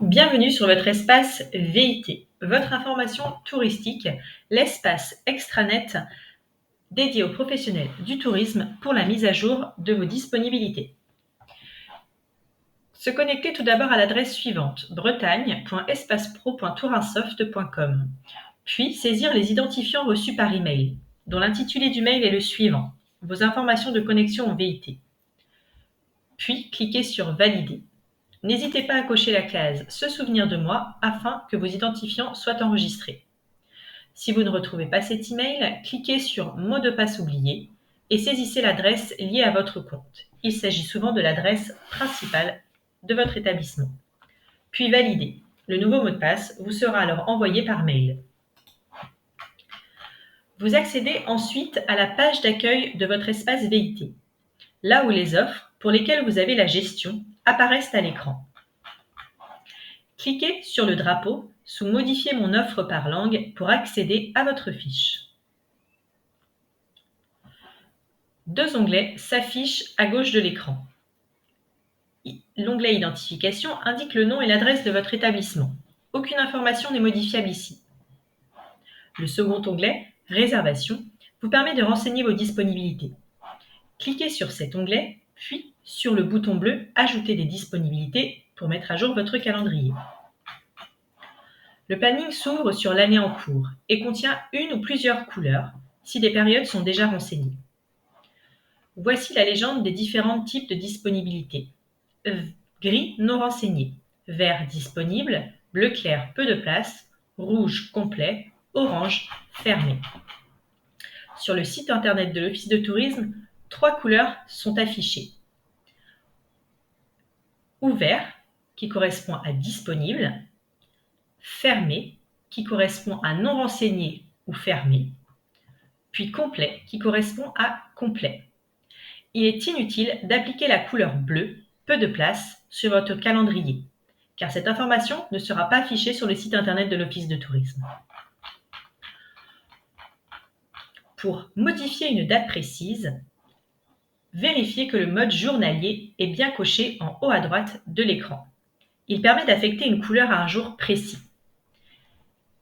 Bienvenue sur votre espace VIT, votre information touristique, l'espace extranet dédié aux professionnels du tourisme pour la mise à jour de vos disponibilités. Se connecter tout d'abord à l'adresse suivante, bretagne.espacepro.tourinsoft.com, puis saisir les identifiants reçus par email, dont l'intitulé du mail est le suivant, vos informations de connexion en VIT. Puis cliquez sur Valider. N'hésitez pas à cocher la case « Se souvenir de moi » afin que vos identifiants soient enregistrés. Si vous ne retrouvez pas cet email, cliquez sur « Mot de passe oublié » et saisissez l'adresse liée à votre compte. Il s'agit souvent de l'adresse principale de votre établissement. Puis validez. Le nouveau mot de passe vous sera alors envoyé par mail. Vous accédez ensuite à la page d'accueil de votre espace VIT, là où les offres, pour lesquelles vous avez la gestion, apparaissent à l'écran. Cliquez sur le drapeau sous « Modifier mon offre par langue » pour accéder à votre fiche. Deux onglets s'affichent à gauche de l'écran. L'onglet « Identification » indique le nom et l'adresse de votre établissement. Aucune information n'est modifiable ici. Le second onglet « Réservation » vous permet de renseigner vos disponibilités. Cliquez sur cet onglet, puis sur le bouton bleu « Ajouter des disponibilités » pour mettre à jour votre calendrier. Le planning s'ouvre sur l'année en cours et contient une ou plusieurs couleurs si des périodes sont déjà renseignées. Voici la légende des différents types de disponibilité. Gris non renseigné, vert disponible, bleu clair peu de place, rouge complet, orange fermé. Sur le site internet de l'Office de tourisme, 3 couleurs sont affichées. Ouvert, qui correspond à disponible, fermé, qui correspond à non renseigné ou fermé, puis complet, qui correspond à complet. Il est inutile d'appliquer la couleur bleue, peu de place, sur votre calendrier, car cette information ne sera pas affichée sur le site internet de l'Office de tourisme. Pour modifier une date précise, vérifiez que le mode journalier est bien coché en haut à droite de l'écran. Il permet d'affecter une couleur à un jour précis.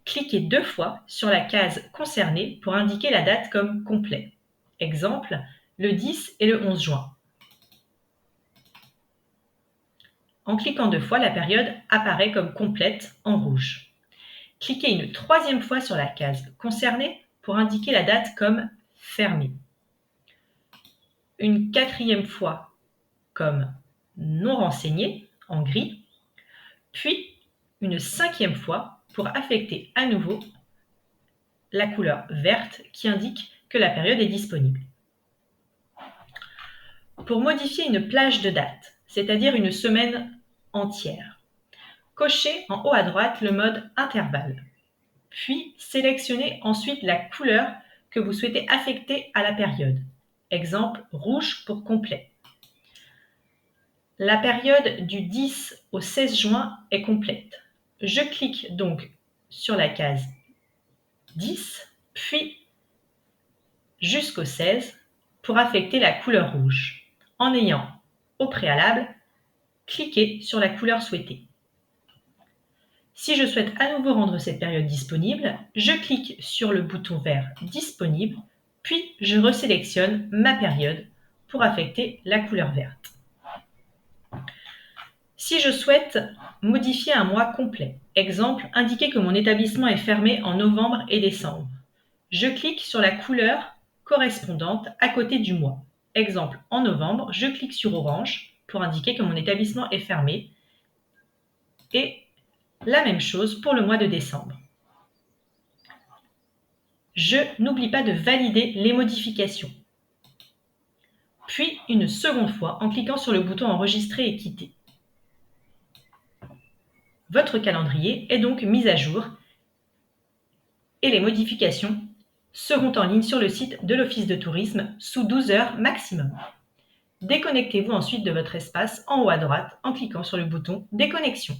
Cliquez 2 fois sur la case concernée pour indiquer la date comme complet. Exemple, le 10 et le 11 juin. En cliquant 2 fois, la période apparaît comme complète en rouge. Cliquez une 3e fois sur la case concernée pour indiquer la date comme fermée. Une 4e fois comme non renseignée en gris, puis une 5e fois pour affecter à nouveau la couleur verte qui indique que la période est disponible. Pour modifier une plage de date, c'est-à-dire une semaine entière, cochez en haut à droite le mode intervalle, puis sélectionnez ensuite la couleur que vous souhaitez affecter à la période. Exemple, rouge pour complet. La période du 10 au 16 juin est complète. Je clique donc sur la case 10, puis jusqu'au 16 pour affecter la couleur rouge, en ayant au préalable cliqué sur la couleur souhaitée. Si je souhaite à nouveau rendre cette période disponible, je clique sur le bouton vert Disponible, puis je resélectionne ma période pour affecter la couleur verte. Si je souhaite modifier un mois complet, exemple, indiquer que mon établissement est fermé en novembre et décembre, je clique sur la couleur correspondante à côté du mois. Exemple, en novembre, je clique sur orange pour indiquer que mon établissement est fermé et la même chose pour le mois de décembre. Je n'oublie pas de valider les modifications. Puis une seconde fois en cliquant sur le bouton Enregistrer et quitter. Votre calendrier est donc mis à jour et les modifications seront en ligne sur le site de l'Office de tourisme sous 12 heures maximum. Déconnectez-vous ensuite de votre espace en haut à droite en cliquant sur le bouton Déconnexion.